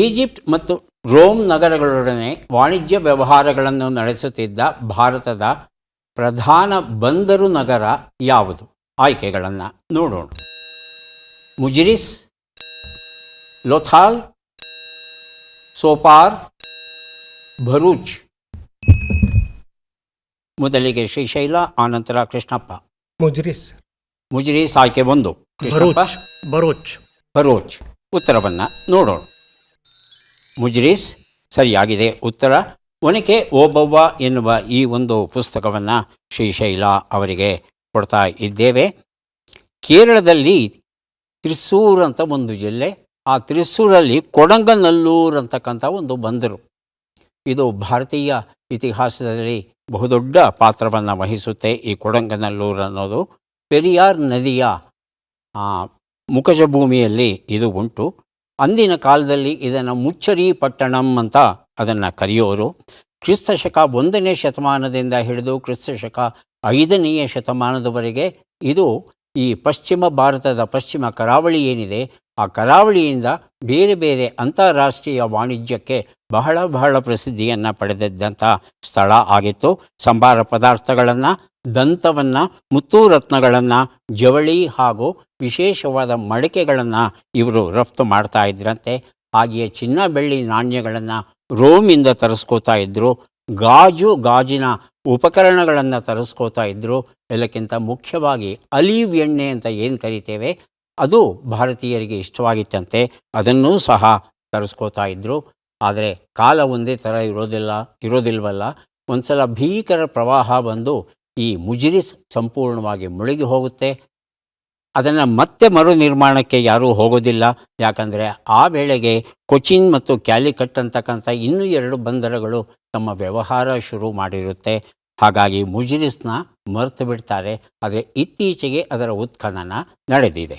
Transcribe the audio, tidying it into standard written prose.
Egypt ಮತ್ತು Rome ನಗರಗಳೊಡನೆ ವಾಣಿಜ್ಯ ವ್ಯವಹಾರಗಳನ್ನು ನಡೆಸುತ್ತಿದ್ದ ಭಾರತದ ಪ್ರಧಾನ ಬಂದರು ನಗರ ಯಾವುದು? ಆಯ್ಕೆಗಳನ್ನು ನೋಡೋಣ. ಮುಜಿರಿಸ್, ಲೋಥಾಲ್, ಸೋಪಾರ್, ಭರೂಚ್. ಮೊದಲಿಗೆ ಶ್ರೀಶೈಲ, ಆನಂತರ ಕೃಷ್ಣಪ್ಪ. ಮುಜಿರಿಸ್ ಆಯ್ಕೆ 1. ಭರೂಚ್ ಉತ್ತರವನ್ನು ನೋಡೋಣ. ಮುಜಿರಿಸ್ ಸರಿಯಾಗಿದೆ ಉತ್ತರ. ಒನಕೆ ಓಬವ್ವ ಎನ್ನುವ ಈ ಒಂದು ಪುಸ್ತಕವನ್ನು ಶ್ರೀಶೈಲ ಅವರಿಗೆ ಕೊಡ್ತಾ ಇದ್ದೇವೆ. ಕೇರಳದಲ್ಲಿ ತ್ರಿಸ್ಸೂರ್ ಅಂತ ಒಂದು ಜಿಲ್ಲೆ, ಆ ತ್ರಿಸ್ಸೂರಲ್ಲಿ ಕೊಡಂಗನಲ್ಲೂರು ಅಂತಕ್ಕಂಥ ಒಂದು ಬಂದರು. ಇದು ಭಾರತೀಯ ಇತಿಹಾಸದಲ್ಲಿ ಬಹುದೊಡ್ಡ ಪಾತ್ರವನ್ನು ವಹಿಸುತ್ತೆ. ಈ ಕೊಡಂಗನಲ್ಲೂರು ಅನ್ನೋದು ಪೆರಿಯಾರ್ ನದಿಯ ಮುಖಜ ಭೂಮಿಯಲ್ಲಿ ಇದು ಉಂಟು. ಅಂದಿನ ಕಾಲದಲ್ಲಿ ಇದನ್ನು ಮುಚ್ಚರಿ ಪಟ್ಟಣಂ ಅಂತ ಅದನ್ನು ಕರೆಯೋರು. ಕ್ರಿಸ್ತಶಕ 1ನೇ ಶತಮಾನದಿಂದ ಹಿಡಿದು ಕ್ರಿಸ್ತಶಕ 5ನೇ ಶತಮಾನದವರೆಗೆ ಇದು ಈ ಪಶ್ಚಿಮ ಭಾರತದ ಪಶ್ಚಿಮ ಕರಾವಳಿ ಏನಿದೆ, ಆ ಕರಾವಳಿಯಿಂದ ಬೇರೆ ಬೇರೆ ಅಂತಾರಾಷ್ಟ್ರೀಯ ವಾಣಿಜ್ಯಕ್ಕೆ ಬಹಳ ಪ್ರಸಿದ್ಧಿಯನ್ನು ಪಡೆದಿದ್ದಂಥ ಸ್ಥಳ ಆಗಿತ್ತು. ಸಂಬಾರ ಪದಾರ್ಥಗಳನ್ನು, ದಂತವನ್ನು, ಮುತ್ತುರತ್ನಗಳನ್ನು, ಜವಳಿ ಹಾಗೂ ವಿಶೇಷವಾದ ಮಡಿಕೆಗಳನ್ನು ಇವರು ರಫ್ತು ಮಾಡ್ತಾ ಇದ್ರಂತೆ. ಹಾಗೆಯೇ ಚಿನ್ನ ಬೆಳ್ಳಿ ನಾಣ್ಯಗಳನ್ನು ರೋಮಿಂದ ತರಿಸ್ಕೋತಾ ಇದ್ದರು. ಗಾಜಿನ ಉಪಕರಣಗಳನ್ನು ತರಿಸ್ಕೋತಾ ಇದ್ದರು. ಎಲ್ಲಕ್ಕಿಂತ ಮುಖ್ಯವಾಗಿ ಅಲಿವ್ ಎಣ್ಣೆ ಅಂತ ಏನು ಕರಿತೇವೆ, ಅದು ಭಾರತೀಯರಿಗೆ ಇಷ್ಟವಾಗಿತ್ತಂತೆ. ಅದನ್ನೂ ಸಹ ತರಿಸ್ಕೋತಾ ಇದ್ದರು. ಆದರೆ ಕಾಲ ಒಂದೇ ಥರ ಇರೋದಿಲ್ವಲ್ಲ. ಒಂದು ಸಲ ಭೀಕರ ಪ್ರವಾಹ ಬಂದು ಈ ಮುಜಿರಿಸ್ ಸಂಪೂರ್ಣವಾಗಿ ಮುಳುಗಿ ಹೋಗುತ್ತೆ. ಅದನ್ನು ಮತ್ತೆ ಮರು ನಿರ್ಮಾಣಕ್ಕೆ ಯಾರೂ ಹೋಗೋದಿಲ್ಲ. ಯಾಕಂದರೆ ಆ ವೇಳೆಗೆ ಕೊಚಿನ್ ಮತ್ತು ಕ್ಯಾಲಿಕಟ್ ಅಂತಕ್ಕಂಥ ಇನ್ನೂ 2 ಬಂದರುಗಳು ತಮ್ಮ ವ್ಯವಹಾರ ಶುರು ಮಾಡಿರುತ್ತೆ. ಹಾಗಾಗಿ ಮುಜಿರಿಸ್ನ ಮರೆತು ಬಿಡ್ತಾರೆ. ಆದರೆ ಇತ್ತೀಚೆಗೆ ಅದರ ಉತ್ಖನನ ನಡೆದಿದೆ.